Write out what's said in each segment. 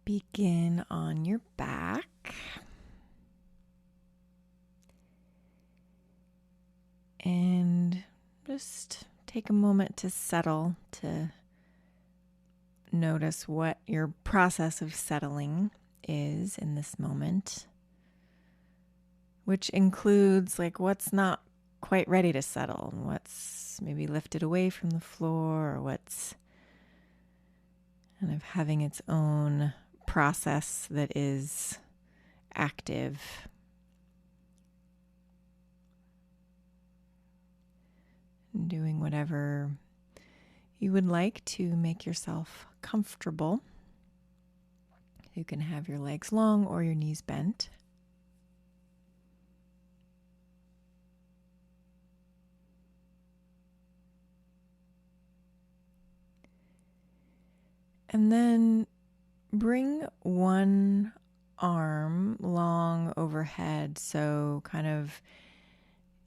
Begin on your back. And just take a moment to settle, to notice what your process of settling is in this moment, which includes like what's not quite ready to settle, what's maybe lifted away from the floor, or what's kind of having its own process that is active. And doing whatever you would like to make yourself comfortable. You can have your legs long or your knees bent. And then bring one arm long overhead, so kind of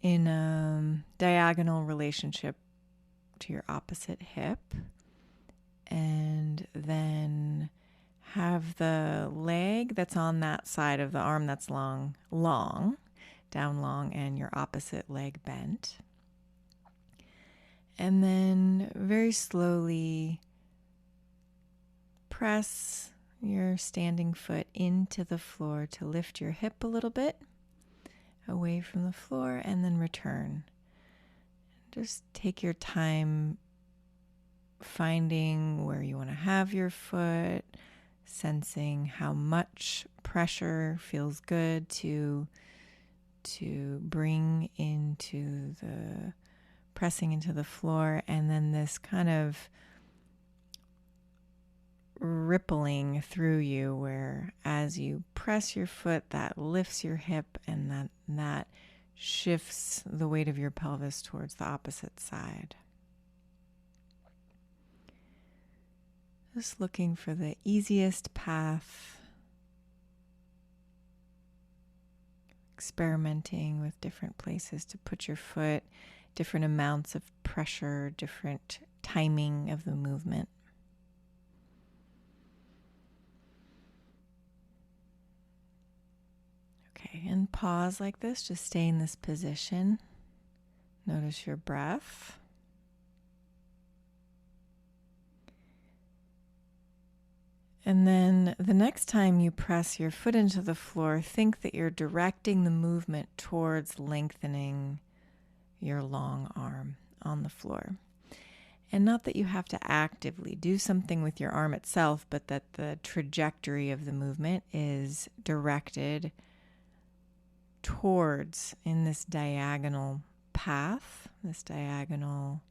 in a diagonal relationship to your opposite hip. And then have the leg that's on that side of the arm that's down long, and your opposite leg bent. And then very slowly press your standing foot into the floor to lift your hip a little bit away from the floor, and then return. Just take your time finding where you want to have your foot, sensing how much pressure feels good to bring into the pressing into the floor, and then this kind of rippling through you where as you press your foot, that lifts your hip, and that shifts the weight of your pelvis towards the opposite side. Just looking for the easiest path, experimenting with different places to put your foot, different amounts of pressure, different timing of the movement. Okay, and pause like this. Just stay in this position. Notice your breath. And then the next time you press your foot into the floor, think that you're directing the movement towards lengthening your long arm on the floor. And not that you have to actively do something with your arm itself, but that the trajectory of the movement is directed towards, in this diagonal path, this diagonal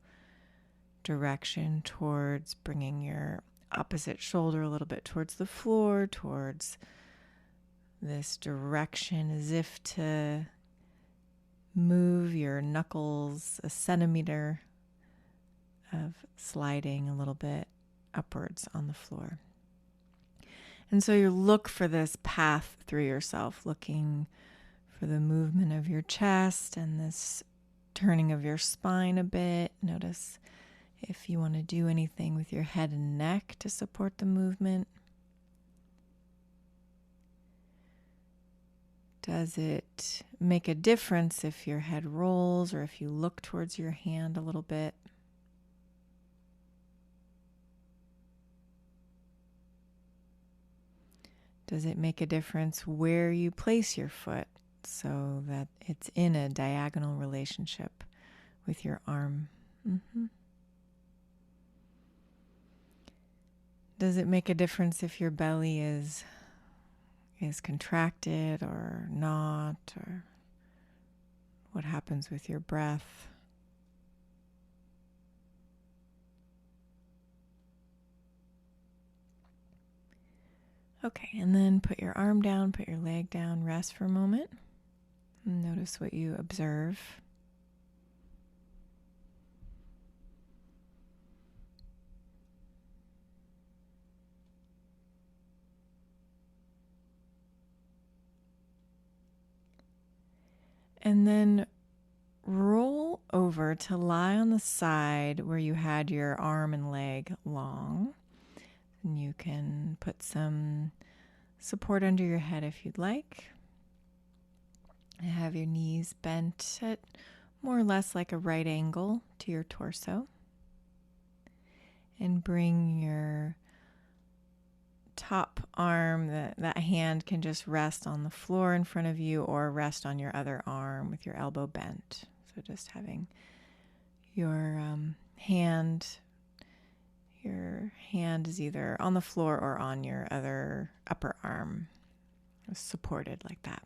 direction towards bringing your opposite shoulder a little bit towards the floor, towards this direction, as if to move your knuckles a centimeter of sliding a little bit upwards on the floor. And so you look for this path through yourself, looking for the movement of your chest and this turning of your spine a bit. Notice if you want to do anything with your head and neck to support the movement. Does it make a difference if your head rolls or if you look towards your hand a little bit? Does it make a difference where you place your foot so that it's in a diagonal relationship with your arm? Does it make a difference if your belly is contracted or not, or what happens with your breath? Okay, and then put your arm down, put your leg down, rest for a moment. And notice what you observe. And then roll over to lie on the side where you had your arm and leg long. And you can put some support under your head if you'd like. Have your knees bent at more or less like a right angle to your torso. And bring your top arm, that hand can just rest on the floor in front of you or rest on your other arm with your elbow bent. So just having your hand is either on the floor or on your other upper arm, supported like that.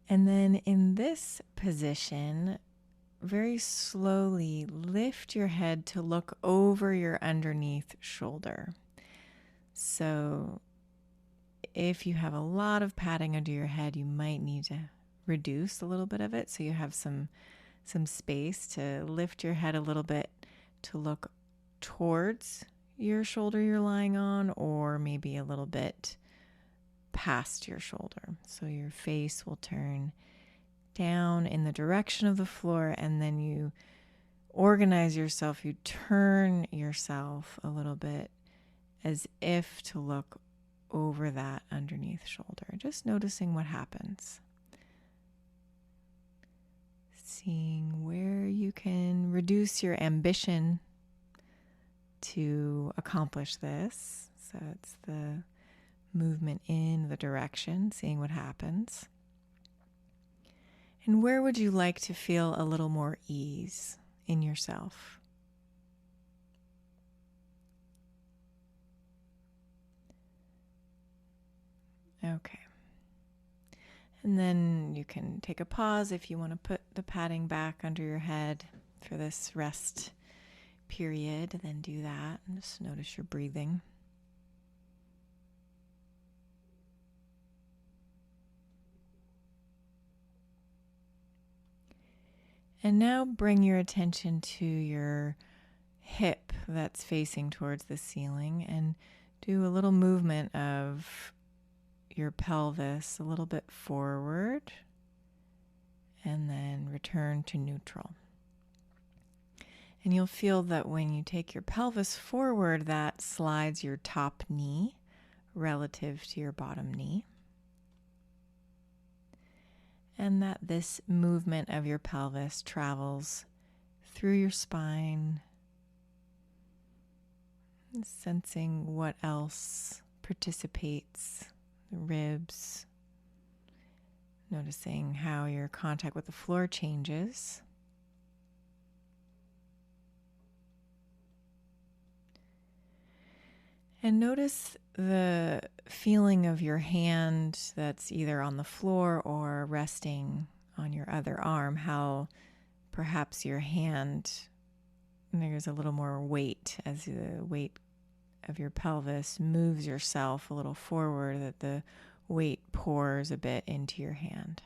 And then in this position, very slowly lift your head to look over your underneath shoulder. So if you have a lot of padding under your head, you might need to reduce a little bit of it so you have some space to lift your head a little bit to look towards your shoulder you're lying on, or maybe a little bit past your shoulder. So your face will turn down in the direction of the floor, and then you organize yourself, you turn yourself a little bit as if to look over that underneath shoulder, just noticing what happens. Seeing where you can reduce your ambition to accomplish this. So it's the movement in the direction, seeing what happens. And where would you like to feel a little more ease in yourself? Okay. And then you can take a pause if you want to put the padding back under your head for this rest period. Then do that and just notice your breathing. And now bring your attention to your hip that's facing towards the ceiling and do a little movement of your pelvis a little bit forward and then return to neutral. And you'll feel that when you take your pelvis forward, that slides your top knee relative to your bottom knee. And that this movement of your pelvis travels through your spine, sensing what else participates, the ribs, noticing how your contact with the floor changes. And notice the feeling of your hand that's either on the floor or resting on your other arm, how perhaps your hand, there's a little more weight as the weight of your pelvis moves yourself a little forward, that the weight pours a bit into your hand.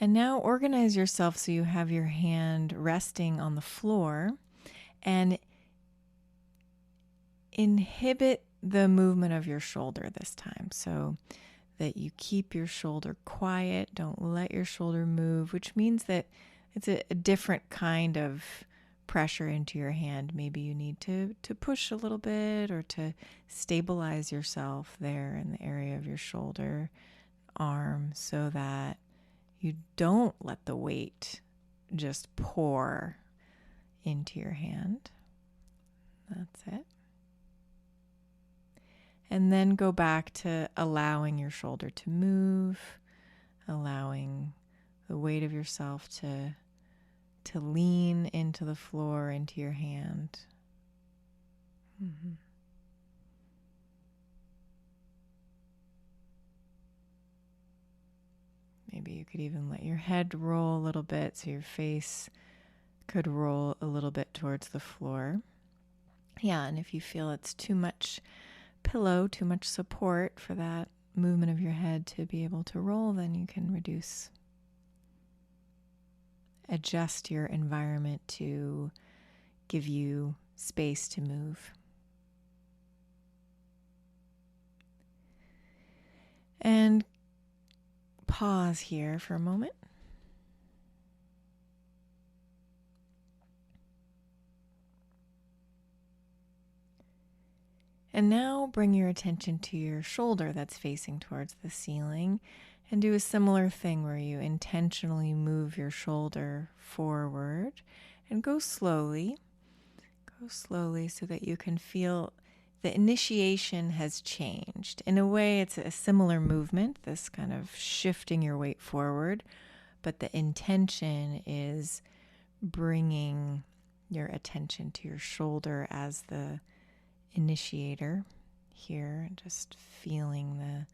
And now organize yourself so you have your hand resting on the floor and inhibit the movement of your shoulder this time so that you keep your shoulder quiet. Don't let your shoulder move, which means that it's a different kind of pressure into your hand. Maybe you need to push a little bit or to stabilize yourself there in the area of your shoulder, arm, so that you don't let the weight just pour into your hand. That's it. And then go back to allowing your shoulder to move, allowing the weight of yourself to lean into the floor, into your hand. Mm-hmm. Maybe you could even let your head roll a little bit so your face could roll a little bit towards the floor. Yeah, and if you feel it's too much pillow, too much support for that movement of your head to be able to roll, then you can adjust your environment to give you space to move. And pause here for a moment. And now bring your attention to your shoulder that's facing towards the ceiling and do a similar thing where you intentionally move your shoulder forward and go slowly. Go slowly so that you can feel the initiation has changed. In a way, it's a similar movement, this kind of shifting your weight forward, but the intention is bringing your attention to your shoulder as the initiator here, just feeling the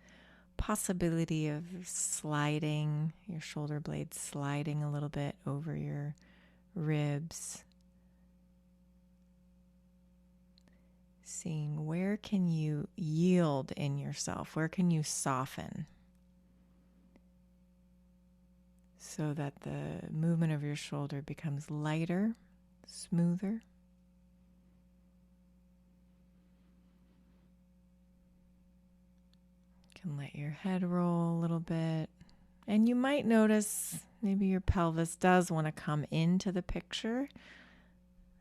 possibility of sliding your shoulder blade, sliding a little bit over your ribs. Seeing where can you yield in yourself, where can you soften so that the movement of your shoulder becomes lighter, smoother. You can let your head roll a little bit. And you might notice maybe your pelvis does want to come into the picture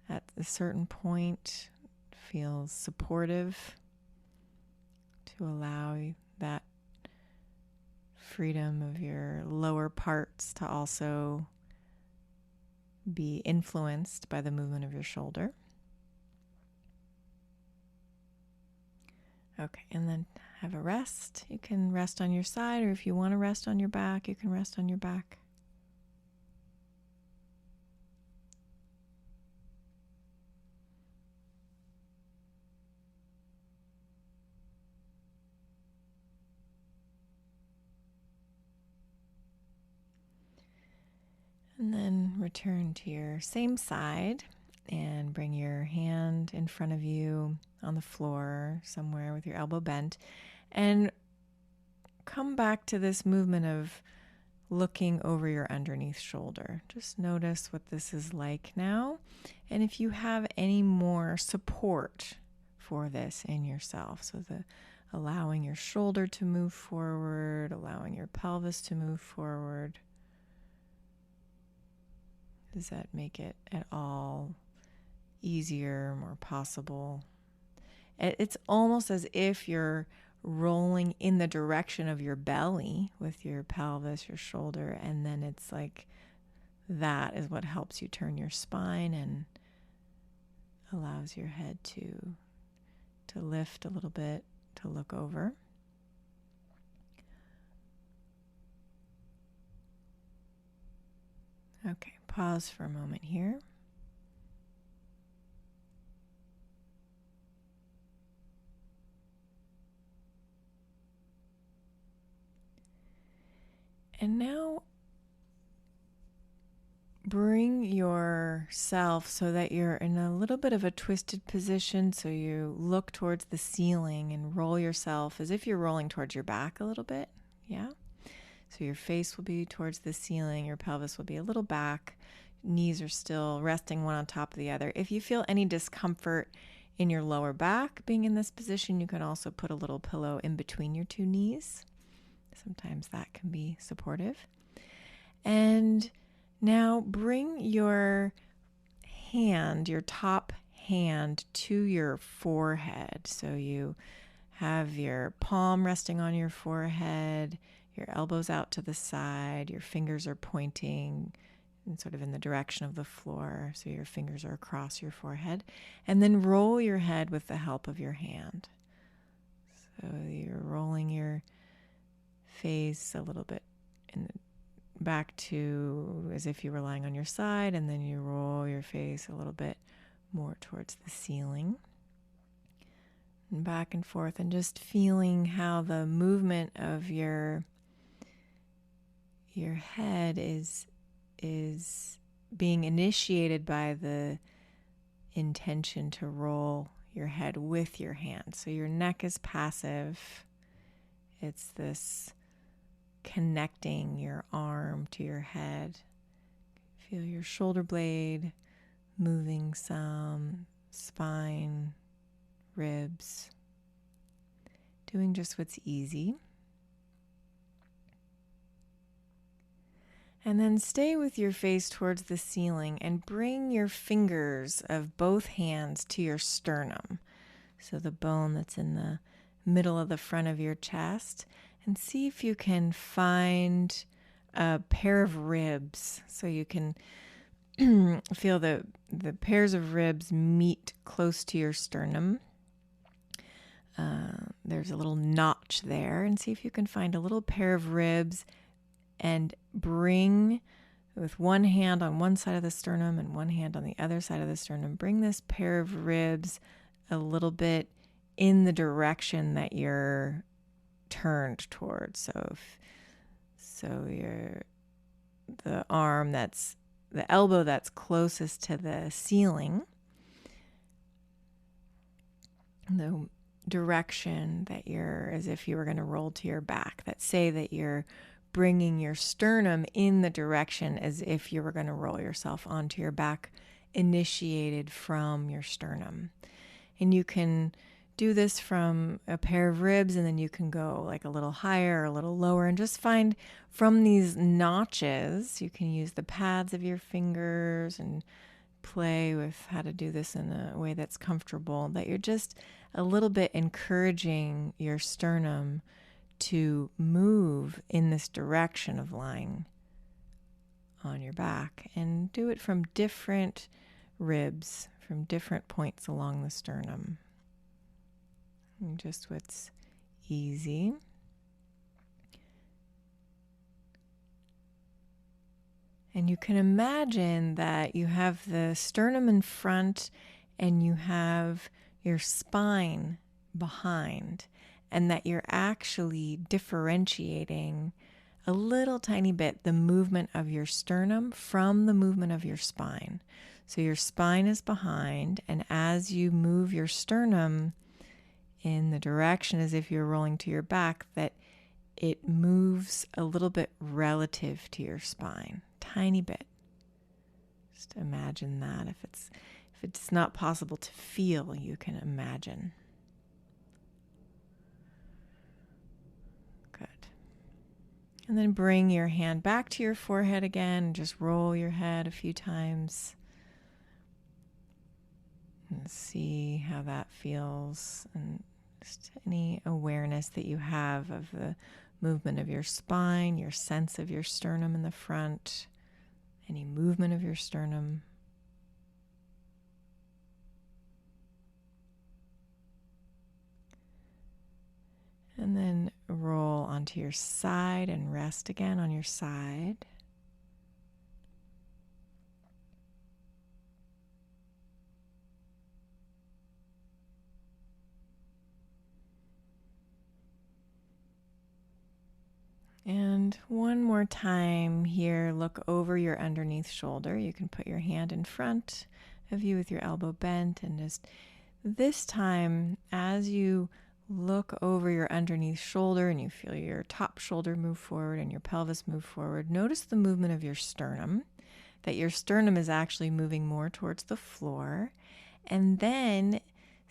at a certain point. Feels supportive to allow that freedom of your lower parts to also be influenced by the movement of your shoulder. Okay, and then have a rest. You can rest on your side, or if you want to rest on your back, you can rest on your back. And then return to your same side and bring your hand in front of you on the floor somewhere with your elbow bent, and come back to this movement of looking over your underneath shoulder. Just notice what this is like now, and if you have any more support for this in yourself. So allowing your shoulder to move forward, allowing your pelvis to move forward. Does that make it at all easier, more possible? It's almost as if you're rolling in the direction of your belly with your pelvis, your shoulder, and then it's like that is what helps you turn your spine and allows your head to lift a little bit, to look over. Okay, pause for a moment here. And now bring yourself so that you're in a little bit of a twisted position. So you look towards the ceiling and roll yourself as if you're rolling towards your back a little bit. Yeah. So your face will be towards the ceiling, your pelvis will be a little back, knees are still resting one on top of the other. If you feel any discomfort in your lower back being in this position, you can also put a little pillow in between your two knees. Sometimes that can be supportive. And now bring your hand, your top hand, to your forehead. So you have your palm resting on your forehead, your elbows out to the side, your fingers are pointing and sort of in the direction of the floor. So your fingers are across your forehead. And then roll your head with the help of your hand. So you're rolling your face a little bit back to as if you were lying on your side, and then you roll your face a little bit more towards the ceiling. And back and forth, and just feeling how the movement of your head is being initiated by the intention to roll your head with your hand. So your neck is passive. It's this connecting your arm to your head. Feel your shoulder blade moving some, spine, ribs, doing just what's easy. And then stay with your face towards the ceiling and bring your fingers of both hands to your sternum. so the bone that's in the middle of the front of your chest, and see if you can find a pair of ribs so you can feel the pairs of ribs meet close to your sternum. There's a little notch there, and see if you can find a little pair of ribs and bring, with one hand on one side of the sternum and one hand on the other side of the sternum, bring this pair of ribs a little bit in the direction that you're turned towards. So you're the arm that's the elbow that's closest to the ceiling, the direction that you're, as if you were going to roll to your back, that say that you're bringing your sternum in the direction as if you were going to roll yourself onto your back, initiated from your sternum. And you can do this from a pair of ribs, and then you can go like a little higher or a little lower, and just find from these notches, you can use the pads of your fingers and play with how to do this in a way that's comfortable, that you're just a little bit encouraging your sternum to move in this direction of lying on your back, and do it from different ribs, from different points along the sternum. And just what's easy. And you can imagine that you have the sternum in front and you have your spine behind, and that you're actually differentiating a little tiny bit the movement of your sternum from the movement of your spine. So your spine is behind, and as you move your sternum in the direction as if you're rolling to your back, that it moves a little bit relative to your spine, tiny bit. Just imagine that. If it's not possible to feel, you can imagine. Good. And then bring your hand back to your forehead again and just roll your head a few times. And see how that feels, and just any awareness that you have of the movement of your spine, your sense of your sternum in the front, any movement of your sternum. And then roll onto your side and rest again on your side. And one more time here, look over your underneath shoulder. You can put your hand in front of you with your elbow bent, and just this time, as you look over your underneath shoulder and you feel your top shoulder move forward and your pelvis move forward, notice the movement of your sternum, that your sternum is actually moving more towards the floor. And then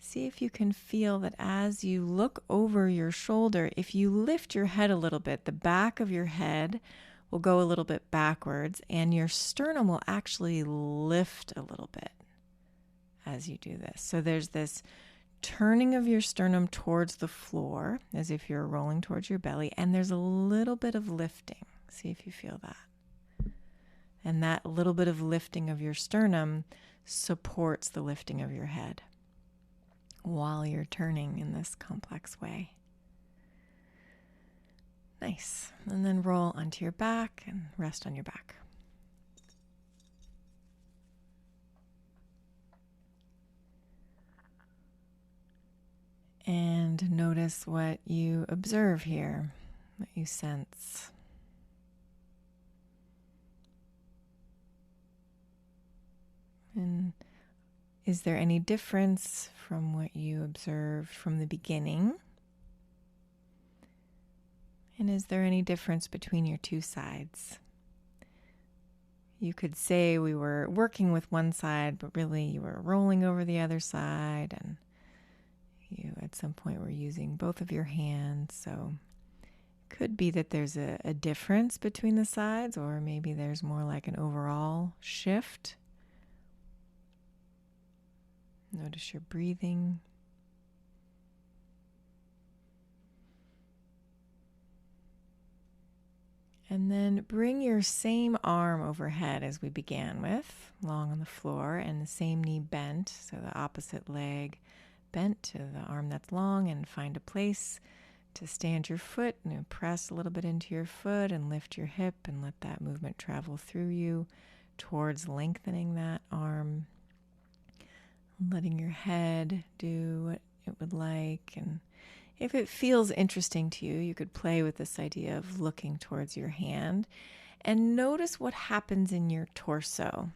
see if you can feel that as you look over your shoulder, if you lift your head a little bit, the back of your head will go a little bit backwards, and your sternum will actually lift a little bit as you do this. So there's this turning of your sternum towards the floor as if you're rolling towards your belly, and there's a little bit of lifting. See if you feel that. And that little bit of lifting of your sternum supports the lifting of your head while you're turning in this complex way. Nice. And then roll onto your back and rest on your back. And notice what you observe here, what you sense. And is there any difference from what you observed from the beginning? And is there any difference between your two sides? You could say we were working with one side, but really you were rolling over the other side, and you at some point were using both of your hands. So it could be that there's a difference between the sides, or maybe there's more like an overall shift. Notice your breathing. And then bring your same arm overhead as we began with, long on the floor, and the same knee bent, so the opposite leg bent to the arm that's long, and find a place to stand your foot and press a little bit into your foot and lift your hip and let that movement travel through you towards lengthening that arm, letting your head do what it would like. And if it feels interesting to you, you could play with this idea of looking towards your hand and notice what happens in your torso.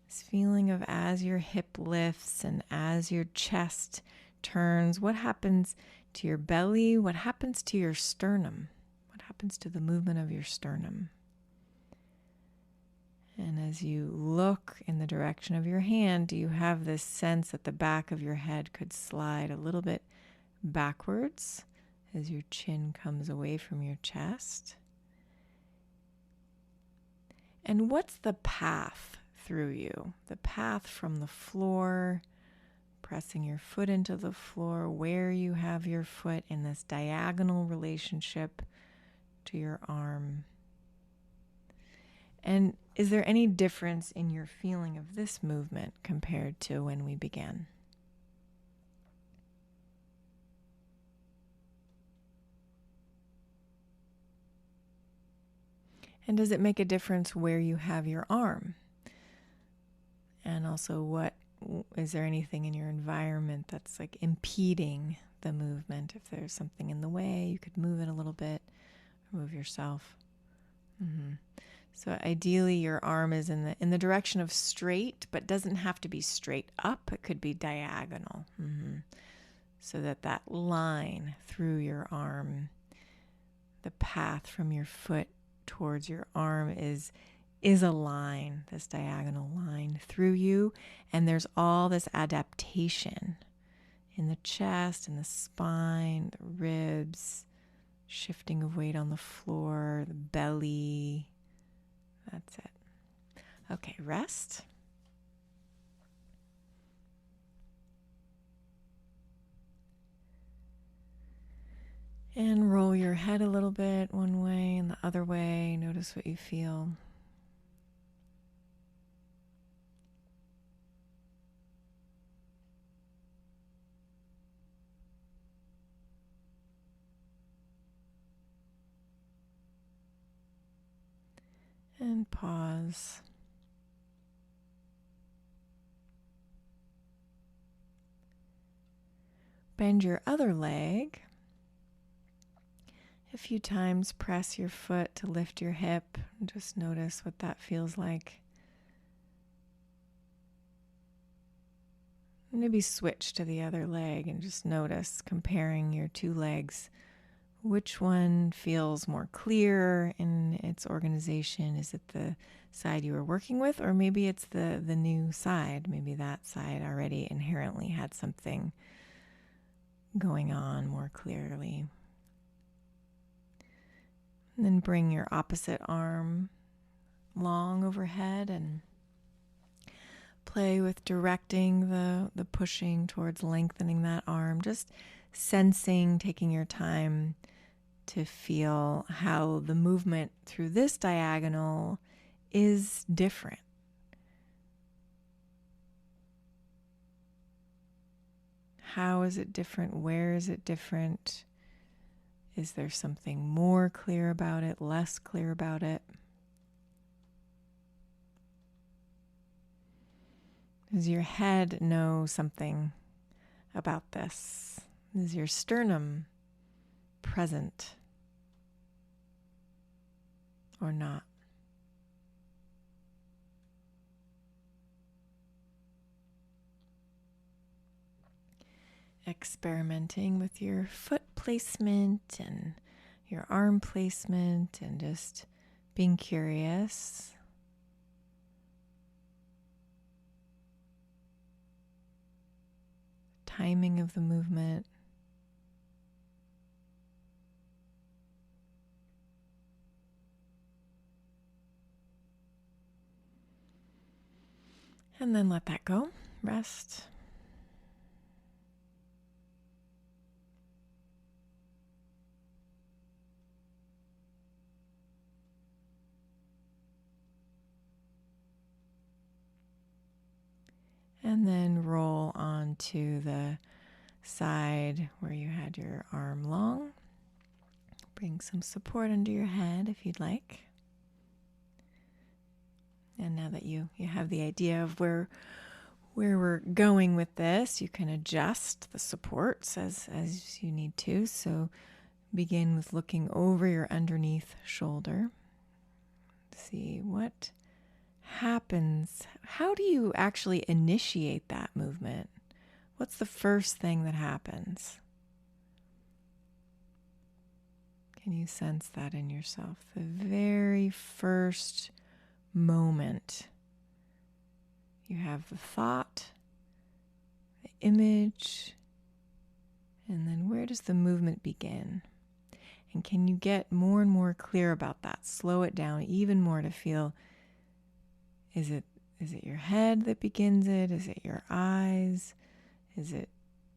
This feeling of as your hip lifts and as your chest turns, what happens to your belly? What happens to your sternum? What happens to the movement of your sternum? And as you look in the direction of your hand, do you have this sense that the back of your head could slide a little bit backwards as your chin comes away from your chest? And what's the path through you? The path from the floor, pressing your foot into the floor, where you have your foot in this diagonal relationship to your arm. And is there any difference in your feeling of this movement compared to when we began? And does it make a difference where you have your arm? And also, is there anything in your environment that's like impeding the movement? If there's something in the way, you could move it a little bit, move yourself. So ideally your arm is in the direction of straight, but doesn't have to be straight up. It could be diagonal. So that line through your arm, the path from your foot towards your arm is a line, this diagonal line through you. And there's all this adaptation in the chest, in the spine, the ribs, shifting of weight on the floor, the belly. That's it. Okay, rest. And roll your head a little bit one way and the other way. Notice what you feel. And pause. Bend your other leg. A few times, press your foot to lift your hip. And just notice what that feels like. Maybe switch to the other leg and just notice, comparing your two legs, which one feels more clear in its organization. Is it the side you were working with, or maybe it's the new side? Maybe that side already inherently had something going on more clearly. And then bring your opposite arm long overhead and play with directing the pushing towards lengthening that arm. Just sensing, taking your time to feel how the movement through this diagonal is different. How is it different? Where is it different? Is there something more clear about it, less clear about it? Does your head know something about this? Is your sternum present or not? Experimenting with your foot placement and your arm placement and just being curious. Timing of the movement. And then let that go. Rest. And then roll onto the side where you had your arm long. Bring some support under your head if you'd like. And now that you have the idea of where we're going with this, you can adjust the supports as you need to. So begin with looking over your underneath shoulder. See what happens. How do you actually initiate that movement? What's the first thing that happens? Can you sense that in yourself? The very first moment. You have the thought, the image, and then where does the movement begin? And can you get more and more clear about that? Slow it down even more to feel, is it your head that begins it? Is it your eyes? Is it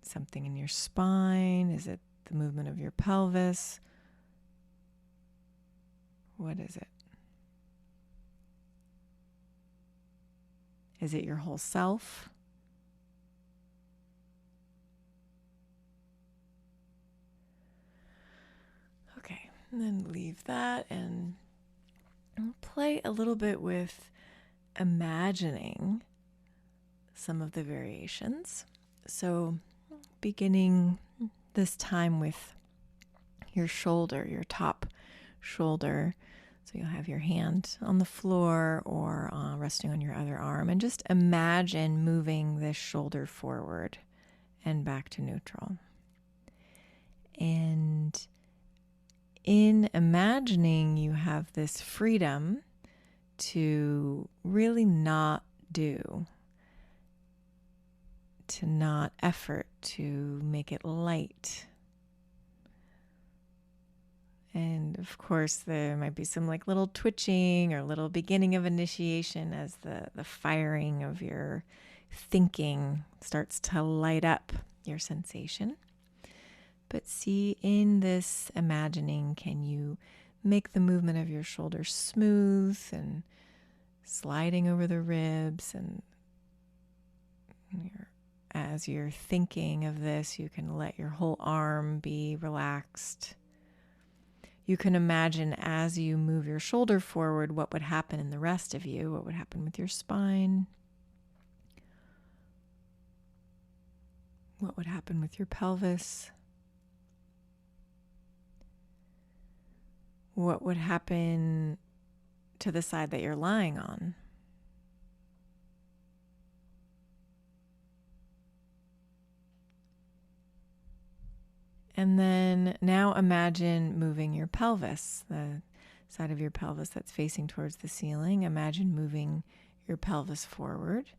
something in your spine? Is it the movement of your pelvis? What is it? Is it your whole self? Okay, and then leave that and play a little bit with imagining some of the variations. So beginning this time with your shoulder, your top shoulder. So you'll have your hand on the floor or resting on your other arm, and just imagine moving this shoulder forward and back to neutral. And in imagining, you have this freedom to really not do, to not effort, to make it light. And of course, there might be some like little twitching or little beginning of initiation as the firing of your thinking starts to light up your sensation. But see, in this imagining, can you make the movement of your shoulders smooth and sliding over the ribs? And as you're thinking of this, you can let your whole arm be relaxed. You can imagine as you move your shoulder forward, what would happen in the rest of you, what would happen with your spine, what would happen with your pelvis, what would happen to the side that you're lying on. And then now imagine moving your pelvis, the side of your pelvis that's facing towards the ceiling. Imagine moving your pelvis forward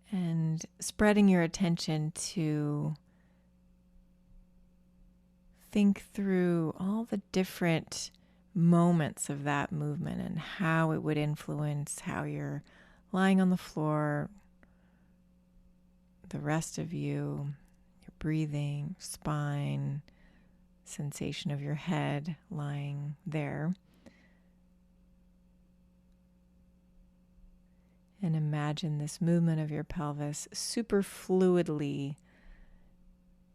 and spreading your attention to think through all the different moments of that movement and how it would influence how you're lying on the floor, the rest of you, breathing, spine, sensation of your head lying there. And imagine this movement of your pelvis super fluidly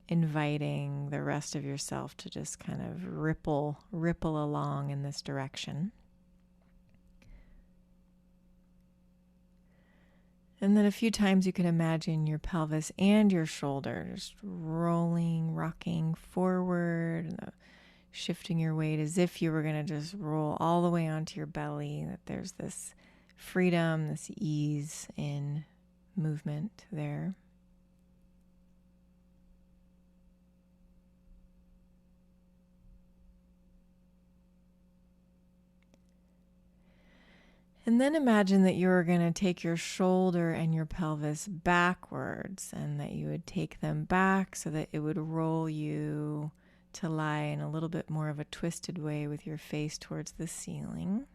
inviting the rest of yourself to just kind of ripple along in this direction. And then a few times you can imagine your pelvis and your shoulder just rolling, rocking forward, shifting your weight as if you were going to just roll all the way onto your belly, that there's this freedom, this ease in movement there. And then imagine that you're going to take your shoulder and your pelvis backwards, and that you would take them back so that it would roll you to lie in a little bit more of a twisted way with your face towards the ceiling.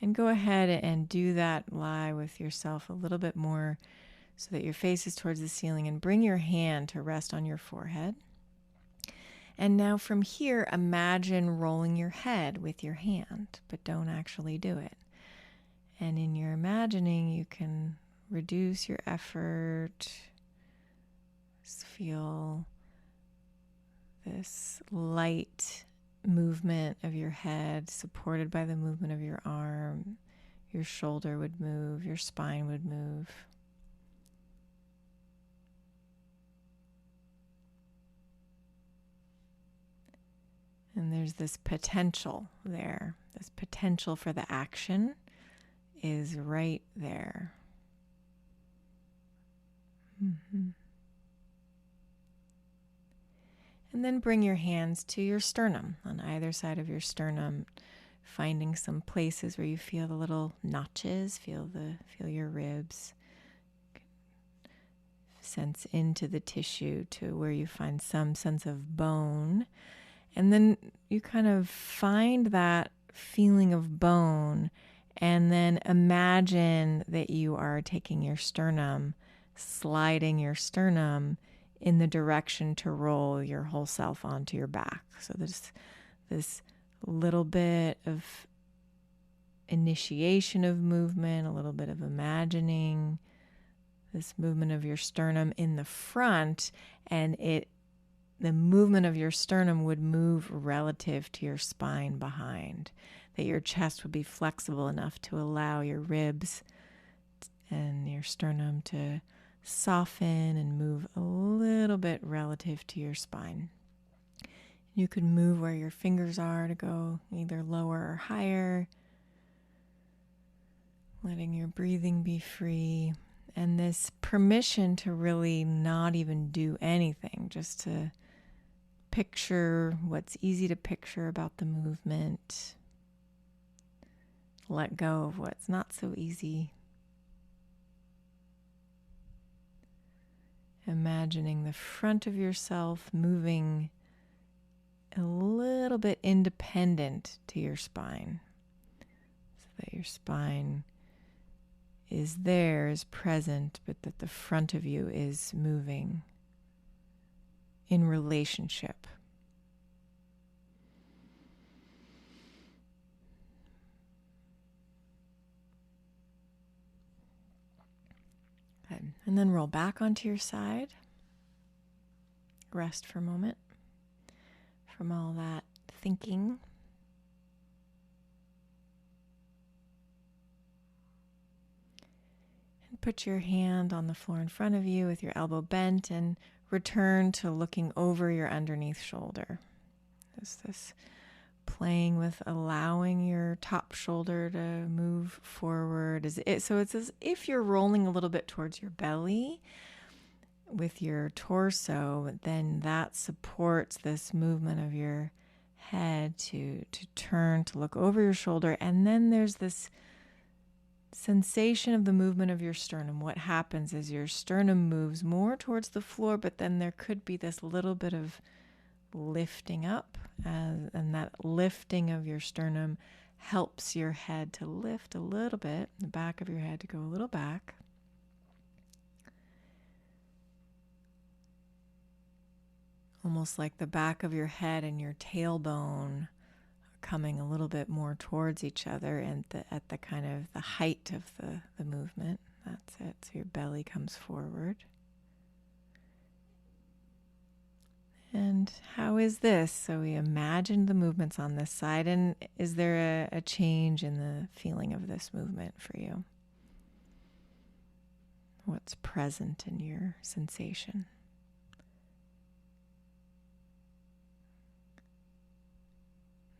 And go ahead and do that lie with yourself a little bit more so that your face is towards the ceiling, and bring your hand to rest on your forehead. And now from here, imagine rolling your head with your hand, but don't actually do it. And in your imagining, you can reduce your effort. Just feel this light movement of your head supported by the movement of your arm. Your shoulder would move, your spine would move. And there's this potential there. This potential for the action is right there. Mm-hmm. And then bring your hands to your sternum, on either side of your sternum, finding some places where you feel the little notches, feel your ribs. Sense into the tissue to where you find some sense of bone. And then you kind of find that feeling of bone, and then imagine that you are taking your sternum, sliding your sternum in the direction to roll your whole self onto your back. So there's this little bit of initiation of movement, a little bit of imagining this movement of your sternum in the front, and the movement of your sternum would move relative to your spine behind, that your chest would be flexible enough to allow your ribs and your sternum to soften and move a little bit relative to your spine. You could move where your fingers are to go either lower or higher, letting your breathing be free. And this permission to really not even do anything, just to picture what's easy to picture about the movement. Let go of what's not so easy. Imagining the front of yourself moving a little bit independent to your spine, so that your spine is there, is present, but that the front of you is moving in relationship. Good. And then roll back onto your side. Rest for a moment from all that thinking. And put your hand on the floor in front of you with your elbow bent and return to looking over your underneath shoulder. Just this playing with allowing your top shoulder to move forward. So it's as if you're rolling a little bit towards your belly with your torso, then that supports this movement of your head to turn, to look over your shoulder. And then there's this sensation of the movement of your sternum. What happens is your sternum moves more towards the floor, but then there could be this little bit of lifting up, and that lifting of your sternum helps your head to lift a little bit, the back of your head to go a little back. Almost like the back of your head and your tailbone coming a little bit more towards each other, and at the kind of the height of the movement. That's it. So your belly comes forward. And how is this? So we imagined the movements on this side, and is there a change in the feeling of this movement for you? What's present in your sensation?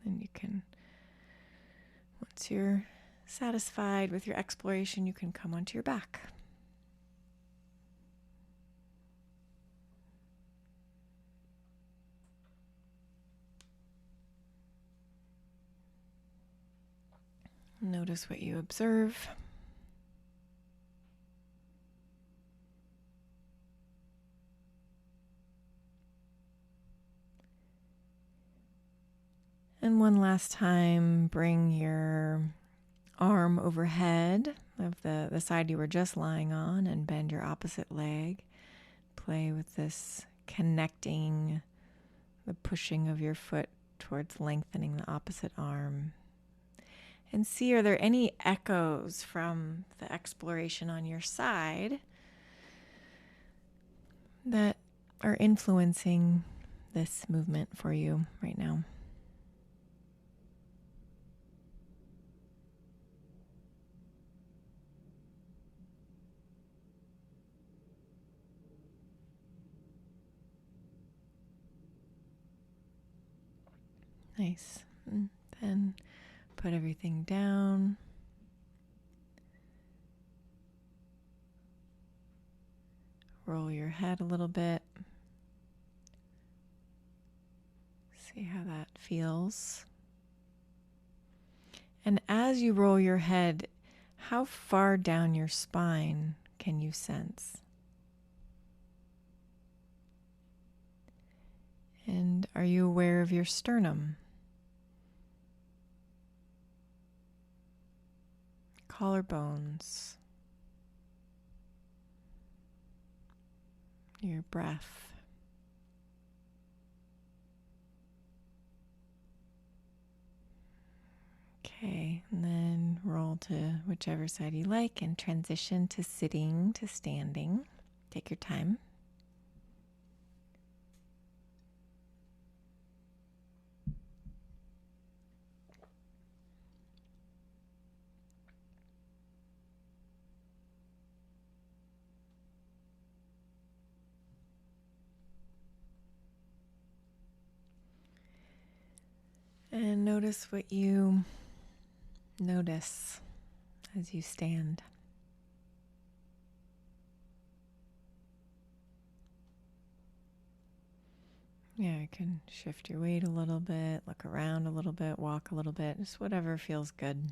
And you can, once you're satisfied with your exploration, you can come onto your back. Notice what you observe. And one last time, bring your arm overhead of the side you were just lying on and bend your opposite leg. Play with this connecting, the pushing of your foot towards lengthening the opposite arm. And see, are there any echoes from the exploration on your side that are influencing this movement for you right now? Nice. And then put everything down. Roll your head a little bit. See how that feels. And as you roll your head, how far down your spine can you sense? And are you aware of your sternum? Collarbones? Your breath? Okay, and then roll to whichever side you like and transition to sitting to standing. Take your time. And notice what you notice as you stand. Yeah, you can shift your weight a little bit, look around a little bit, walk a little bit, just whatever feels good.